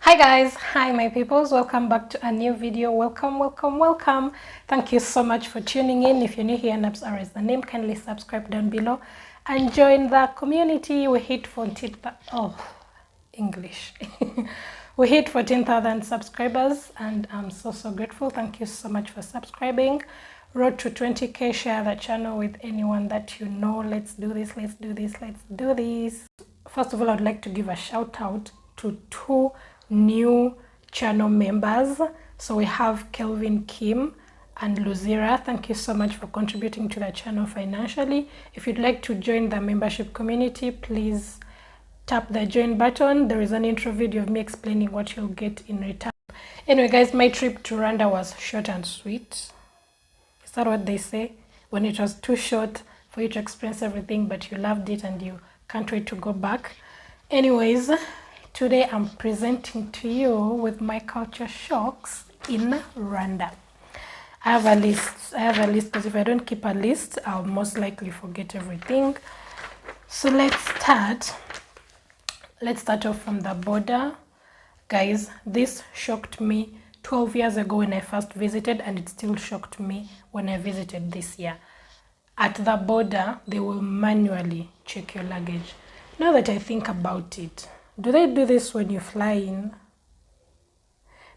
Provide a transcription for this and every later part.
Hi guys, hi my peoples, welcome back to a new video. Welcome. Thank you so much for tuning in. If you're new here, Nabz Arah is the name. Kindly subscribe down below and join the community. We hit 14,000 English. We hit 14,000 subscribers and I'm so grateful. Thank you so much for subscribing. Road to 20k. Share the channel with anyone that you know. Let's do this. First of all, I'd like to give a shout out to two new channel members. So we have Kelvin Kim and Luzira. Thank you so much for contributing to the channel financially. If you'd like to join the membership community, please tap the join button. There is an intro video of me explaining what you'll get in return. Anyway guys, my trip to Rwanda was short and sweet. Is that what they say? When it was too short for you to experience everything, but you loved it and you can't wait to go back. Anyways, today I'm presenting to you with my culture shocks in Rwanda. I have a list because if I don't keep a list, I'll most likely forget everything. So let's start off from the border. Guys, this shocked me 12 years ago when I first visited, and it still shocked me when I visited this year. At the border, they will manually check your luggage. Now that I think about it, do they do this when you fly in?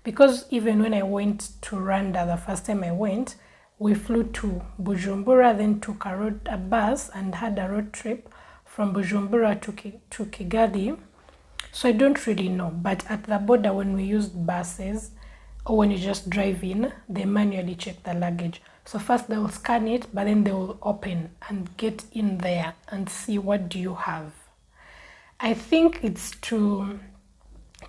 Because even when I went to Rwanda, the first time I went, we flew to Bujumbura, then took a bus and had a road trip from Bujumbura to Kigali. So I don't really know. But at the border, when we used buses, or when you just drive in, they manually check the luggage. So first they will scan it, but then they will open and get in there and see what do you have. I think it's to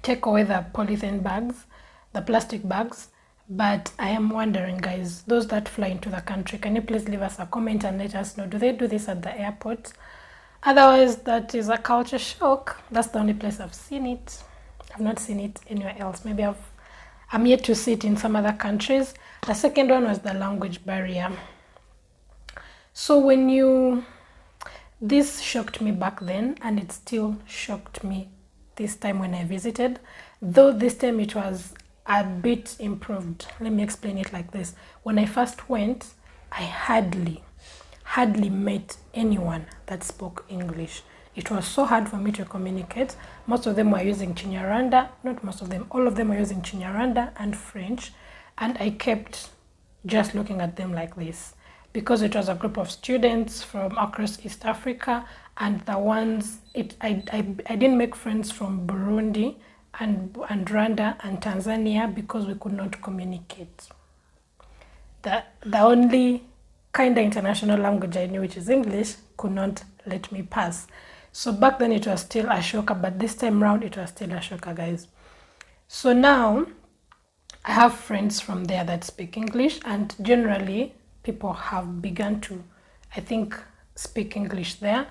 take away the polythene bags, the plastic bags, but I am wondering, guys, those that fly into the country, can you please leave us a comment and let us know, do they do this at the airport? Otherwise, that is a culture shock. That's the only place I've seen it. I've not seen it anywhere else. Maybe I'm yet to see it in some other countries. The second one was the language barrier. So this shocked me back then, and it still shocked me this time when I visited, though this time it was a bit improved. Let me explain it like this. When I first went, I hardly met anyone that spoke English. It was so hard for me to communicate. Most of them were using Kinyarwanda, not most of them, all of them were using Kinyarwanda and French, and I kept just looking at them like this, because it was a group of students from across East Africa, and the ones, I didn't make friends from Burundi and Rwanda and Tanzania because we could not communicate. The only kind of international language I knew, which is English, could not let me pass. So back then it was still a shocker, but this time around it was still a shocker, guys. So now I have friends from there that speak English, and generally people have begun to, I think, speak English there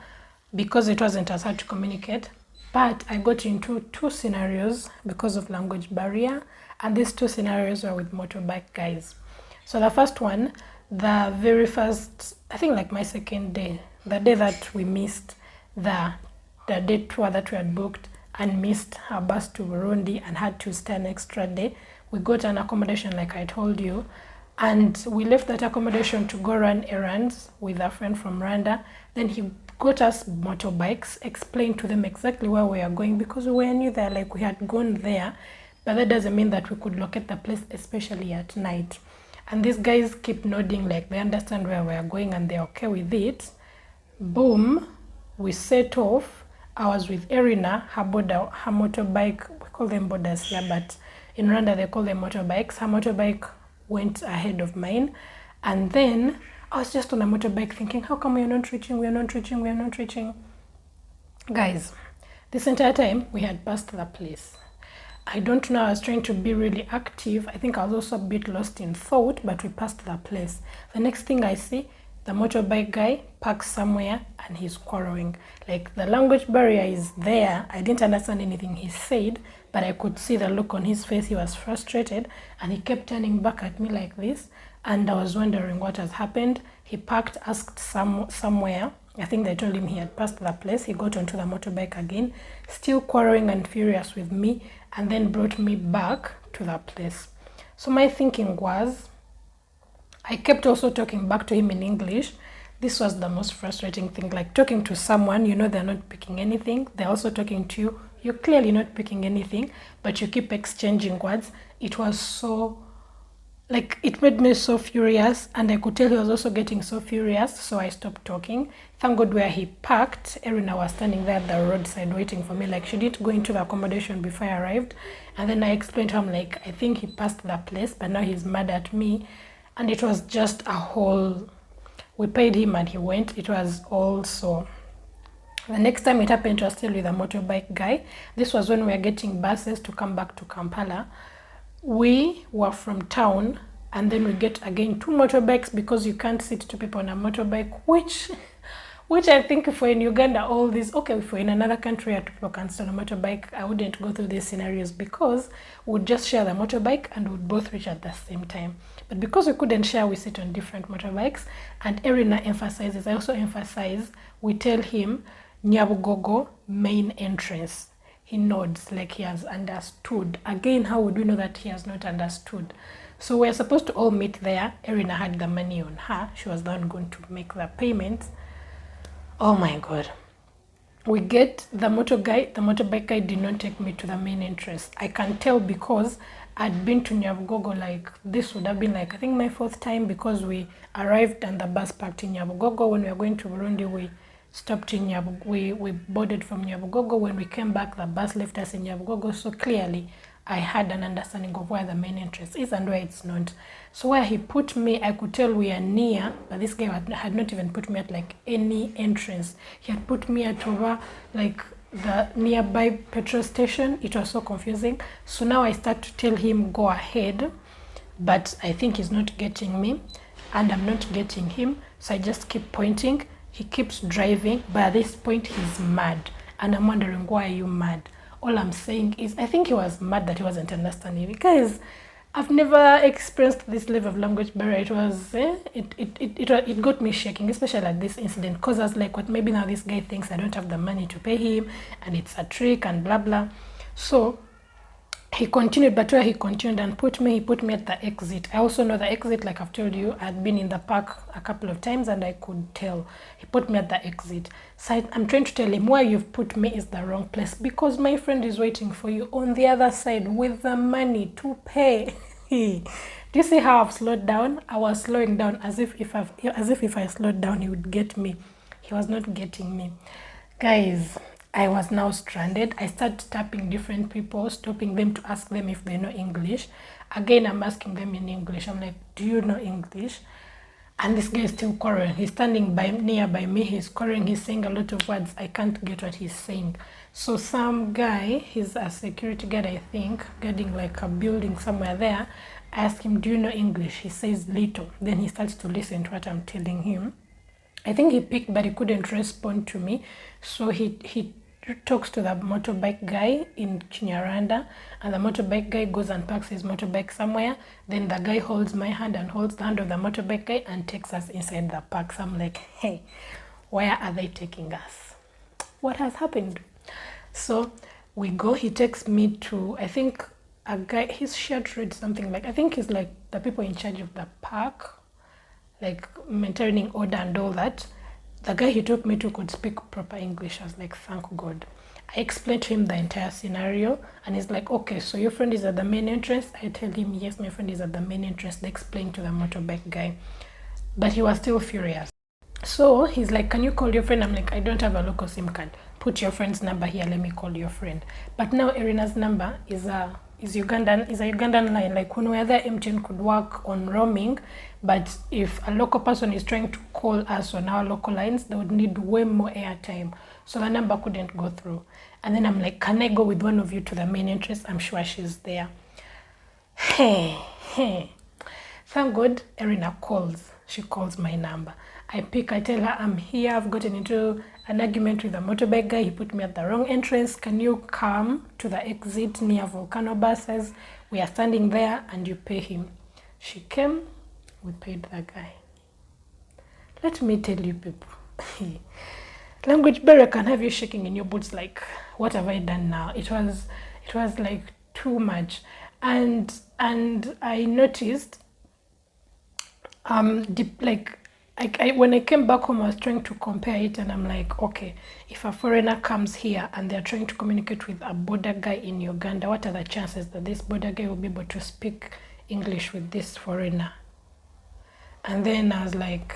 because it wasn't as hard to communicate. But I got into two scenarios because of language barrier, and these two scenarios were with motorbike guys. So the first one, the very first, I think like my second day, the day that we missed the day tour that we had booked and missed our bus to Burundi and had to stay an extra day, we got an accommodation like I told you, and we left that accommodation to go run errands with a friend from Rwanda. Then he got us motorbikes, explained to them exactly where we are going, because we were new there, like we had gone there, but that doesn't mean that we could locate the place, especially at night. And these guys keep nodding like they understand where we are going and they're okay with it. Boom, we set off. I was with Erina, her motorbike, we call them borders here, but in Rwanda they call them motorbikes. Her motorbike went ahead of mine, and then I was just on a motorbike thinking, how come we are not reaching? Guys, this entire time we had passed the place. I don't know, I was trying to be really active. I think I was also a bit lost in thought, but we passed the place. The next thing I see, the motorbike guy parks somewhere and he's quarreling. Like, the language barrier is there. I didn't understand anything he said, but I could see the look on his face. He was frustrated and he kept turning back at me like this, and I was wondering what has happened. He parked, asked somewhere. I think they told him he had passed the place. He got onto the motorbike again, still quarreling and furious with me, and then brought me back to that place. So my thinking was, I kept also talking back to him in English. This was the most frustrating thing, like talking to someone, you know, they're not picking anything. They're also talking to you. You're clearly not picking anything, but you keep exchanging words. It was so, like, it made me so furious, and I could tell he was also getting so furious, so I stopped talking. Thank God where he parked, Erina was standing there at the roadside waiting for me. Like, she didn't go into the accommodation before I arrived. And then I explained to him, like, I think he passed the place, but now he's mad at me. And it was just a whole, we paid him and he went. It was also, the next time it happened, it was still with a motorbike guy. This was when we were getting buses to come back to Kampala. We were from town, and then we get again 2 motorbikes, because you can't sit 2 people on a motorbike, which I think if we're in Uganda, all these, okay, if we're in another country where 2 people can sit on a motorbike, I wouldn't go through these scenarios, because we'd just share the motorbike and we'd both reach at the same time. But because we couldn't share, we sit on different motorbikes. And Erina emphasizes, I also emphasize, we tell him Nyabugogo main entrance. He nods like he has understood. Again, how would we know that he has not understood? So we're supposed to all meet there. Erina had the money on her. She was the one going to make the payments. Oh my God. We get the motorbike guy did not take me to the main entrance. I can tell because I'd been to Nyabugogo, like, this would have been like, I think my 4th time, because we arrived and the bus parked in Nyabugogo. When we were going to Burundi, we stopped in Nyabugogo. We boarded from Nyabugogo. When we came back, the bus left us in Nyabugogo. So clearly, I had an understanding of where the main entrance is and where it's not. So where he put me, I could tell we are near, but this guy had not even put me at like any entrance. He had put me at over like the nearby petrol station. It was so confusing. So now I start to tell him, go ahead, but I think he's not getting me, and I'm not getting him. So I just keep pointing. He keeps driving, but at this point he's mad, and I'm wondering, why are you mad? All I'm saying is, I think he was mad that he wasn't understanding me. Guys, I've never experienced this level of language barrier. It was, it got me shaking, especially at this incident, because I was like, what, maybe now this guy thinks I don't have the money to pay him, and it's a trick, and blah, blah. So he continued, but where he continued and he put me at the exit. I also know the exit, like I've told you, I'd been in the park a couple of times and I could tell. He put me at the exit. So I'm trying to tell him, where you've put me is the wrong place, because my friend is waiting for you on the other side with the money to pay. Do you see how I've slowed down? I was slowing down as if if I slowed down, he would get me. He was not getting me. Guys, I was now stranded. I started tapping different people, stopping them to ask them if they know English. Again, I'm asking them in English. I'm like, do you know English? And this guy is still quarreling. He's standing nearby me. He's quarreling. He's saying a lot of words. I can't get what he's saying. So some guy, he's a security guard, I think, guarding like a building somewhere there. I asked him, do you know English? He says little. Then he starts to listen to what I'm telling him. I think he picked, but he couldn't respond to me. So he talks to the motorbike guy in Kinyarwanda, and the motorbike guy goes and parks his motorbike somewhere. Then the guy holds my hand and holds the hand of the motorbike guy and takes us inside the park. So I'm like, hey, where are they taking us? What has happened? So we go, he takes me to, I think, a guy, his shirt read something like, I think he's like the people in charge of the park, like maintaining order and all that. The guy he took me to could speak proper English. I was like, thank God. I explained to him the entire scenario, and he's like, okay, so your friend is at the main entrance? I tell him, yes, my friend is at the main entrance. They explained to the motorbike guy, but he was still furious. So he's like, can you call your friend? I'm like, I don't have a local SIM card. Put your friend's number here, let me call your friend. But now Erina's number is a Ugandan line. Like when we are there, MTN could work on roaming, but if a local person is trying to call us on our local lines, they would need way more airtime. So the number couldn't go through. And then I'm like, can I go with one of you to the main entrance? I'm sure she's there. Hey. Thank God Erina calls. She calls my number. I pick, I tell her I'm here. I've gotten into an argument with the motorbike guy. He put me at the wrong entrance. Can you come to the exit near Volcano buses? We are standing there and you pay him. She came, we paid the guy. Let me tell you people, language barrier can have you shaking in your boots like, what have I done now? It was like too much. And I noticed like when I came back home, I was trying to compare it, and I'm like, okay, if a foreigner comes here and they're trying to communicate with a border guy in Uganda, what are the chances that this border guy will be able to speak English with this foreigner? And then I was like,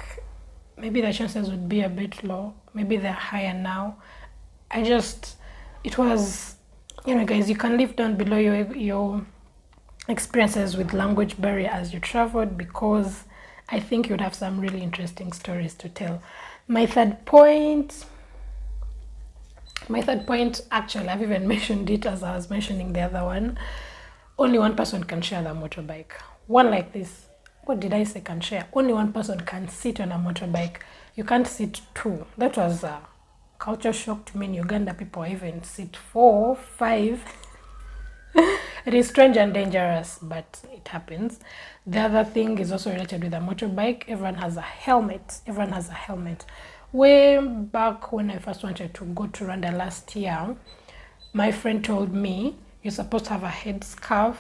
maybe the chances would be a bit low, maybe they're higher now. It was, guys, you can leave down below your experiences with language barrier as you traveled, because I think you'd have some really interesting stories to tell. My third point, actually, I've even mentioned it as I was mentioning the other one. Only one person can share the motorbike. One like this. What did I say can share? Only one person can sit on a motorbike. You can't sit two. That was a culture shock to me. In Uganda, people even sit 4, 5. It is strange and dangerous, but it happens. The other thing is also related with a motorbike. Everyone has a helmet. Way back when I first wanted to go to Rwanda last year, my friend told me you're supposed to have a headscarf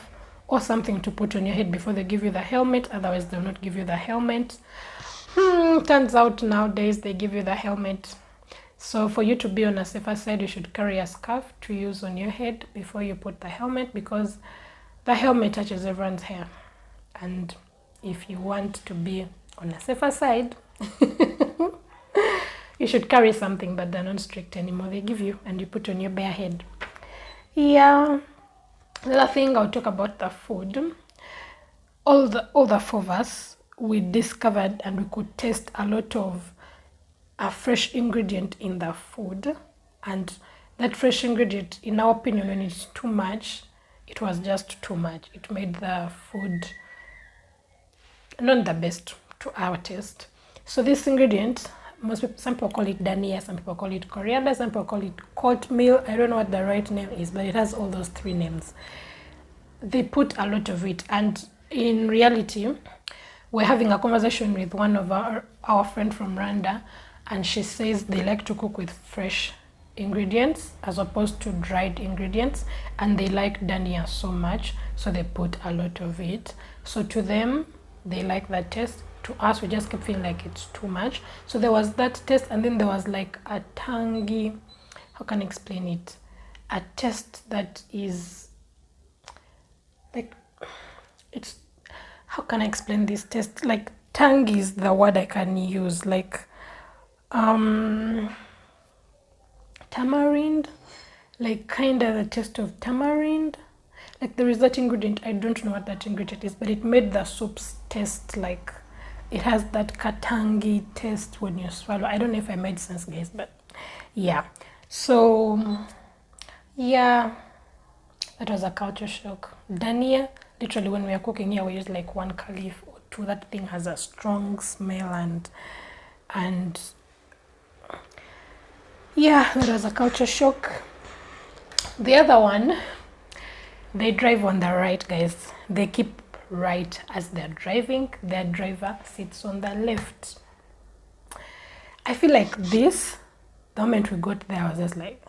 or something to put on your head before they give you the helmet. Otherwise, they'll not give you the helmet. Turns out nowadays they give you the helmet. So for you to be on a safer side, you should carry a scarf to use on your head before you put the helmet, because the helmet touches everyone's hair. And if you want to be on a safer side, you should carry something, but they're not strict anymore. They give you and you put on your bare head. Yeah. The other thing, I'll talk about the food. All the 4 of us, we discovered and we could taste a lot of a fresh ingredient in the food, and that fresh ingredient, in our opinion, when it's too much, it was just too much. It made the food not the best to our taste. So this ingredient, some people call it dania, some people call it coriander, some people call it oatmeal. I don't know what the right name is, but it has all those 3 names. They put a lot of it, and in reality, we're having a conversation with one of our friend from Rwanda, and she says they like to cook with fresh ingredients as opposed to dried ingredients, and they like dania so much, so they put a lot of it. So to them, they like that taste. To us, we just keep feeling like it's too much. So there was that taste, and then there was like a tangy, how can I explain it? A taste that is like, it's, how can I explain this taste? Like, tangy is the word I can use. Like, tamarind, like kind of the taste of tamarind. Like, there is that ingredient, I don't know what that ingredient is, but it made the soups taste like, it has that katangi taste when you swallow. I don't know if I made sense, guys, but yeah. So yeah, that was a culture shock. Dania, literally when we are cooking here, we use like 1 leaf or 2. That thing has a strong smell, and yeah, that was a culture shock. The other one, they drive on the right, guys. They keep right as they're driving. Their driver sits on the left. I feel like this, the moment we got there, I was just like,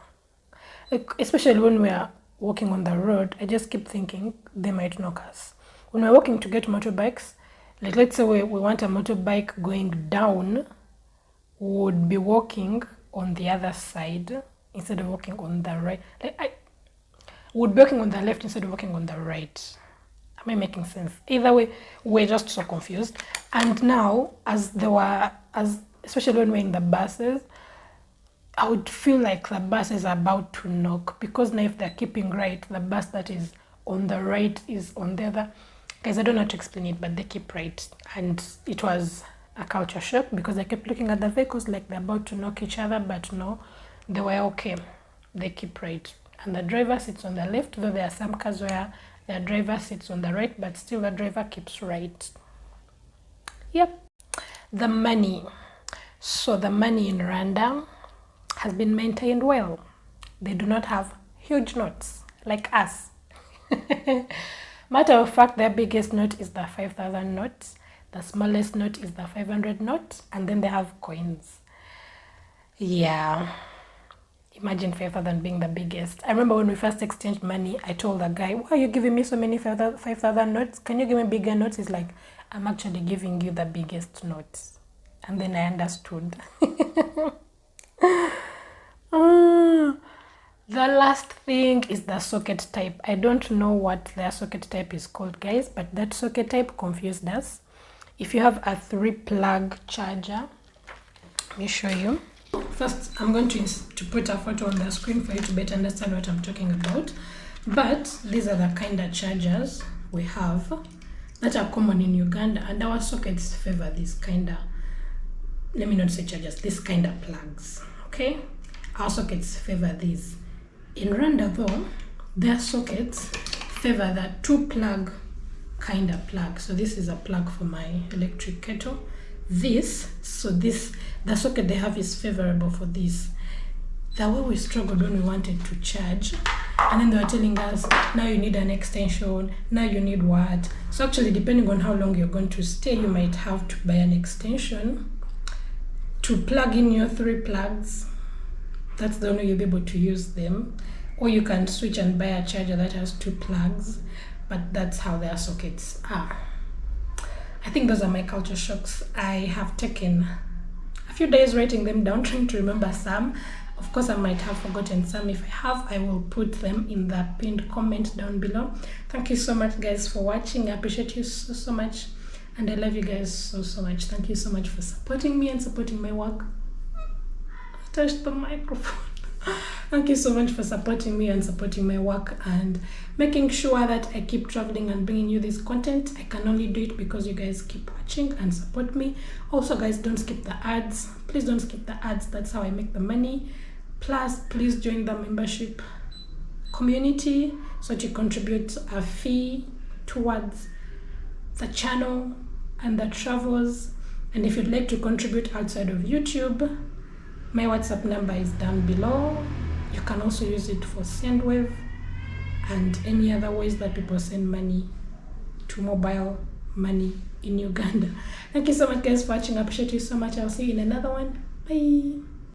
especially when we are walking on the road, I just keep thinking they might knock us. When we're walking to get motorbikes, like let's say we want a motorbike going down, we would be walking on the other side instead of walking on the right. Like would be walking on the left instead of walking on the right. Am I making sense? Either way, we're just so confused. And now, especially when we're in the buses, I would feel like the bus is about to knock, because now if they're keeping right, the bus that is on the right is on the other. Guys, I don't know how to explain it, but they keep right. And it was a culture shock, because I kept looking at the vehicles like they're about to knock each other, but no, they were okay. They keep right. And the driver sits on the left, though there are some cars where the driver sits on the right, but still the driver keeps right. Yep. The money. So the money in Rwanda has been maintained well. They do not have huge notes like us. Matter of fact, their biggest note is the 5,000 note. The smallest note is the 500 note, and then they have coins. Yeah. Imagine 5,000 being the biggest. I remember when we first exchanged money, I told the guy, why are you giving me so many 5,000 notes? Can you give me bigger notes? He's like, I'm actually giving you the biggest notes. And then I understood. The last thing is the socket type. I don't know what their socket type is called, guys, but that socket type confused us. If you have a 3-plug charger, let me show you. First, I'm going to put a photo on the screen for you to better understand what I'm talking about. But these are the kind of chargers we have that are common in Uganda, and our sockets favor this kind of, let me not say chargers, this kind of plugs, okay? Our sockets favor these. In Rwanda though, their sockets favor the 2-plug kind of plug. So this is a plug for my electric kettle. The socket they have is favorable for this. The way we struggled when we wanted to charge, and then they were telling us, now you need an extension, now you need what. So actually, depending on how long you're going to stay, you might have to buy an extension to plug in your 3 plugs. That's the only way you'll be able to use them. Or you can switch and buy a charger that has 2 plugs, but that's how their sockets are. I think those are my culture shocks. I have taken a few days writing them down, trying to remember some. Of course, I might have forgotten some. If I have, I will put them in the pinned comment down below. Thank you so much, guys, for watching. I appreciate you so much, and I love you guys so much. Thank you so much for supporting me and supporting my work. I touched the microphone. Thank you so much for supporting me and supporting my work and making sure that I keep traveling and bringing you this content. I can only do it because you guys keep watching and support me. Also, guys, don't skip the ads. Please don't skip the ads. That's how I make the money. Plus, please join the membership community so that you contribute a fee towards the channel and the travels. And if you'd like to contribute outside of YouTube, my WhatsApp number is down below. You can also use it for SendWave and any other ways that people send money to mobile money in Uganda. Thank you so much, guys, for watching. I appreciate you so much. I'll see you in another one. Bye.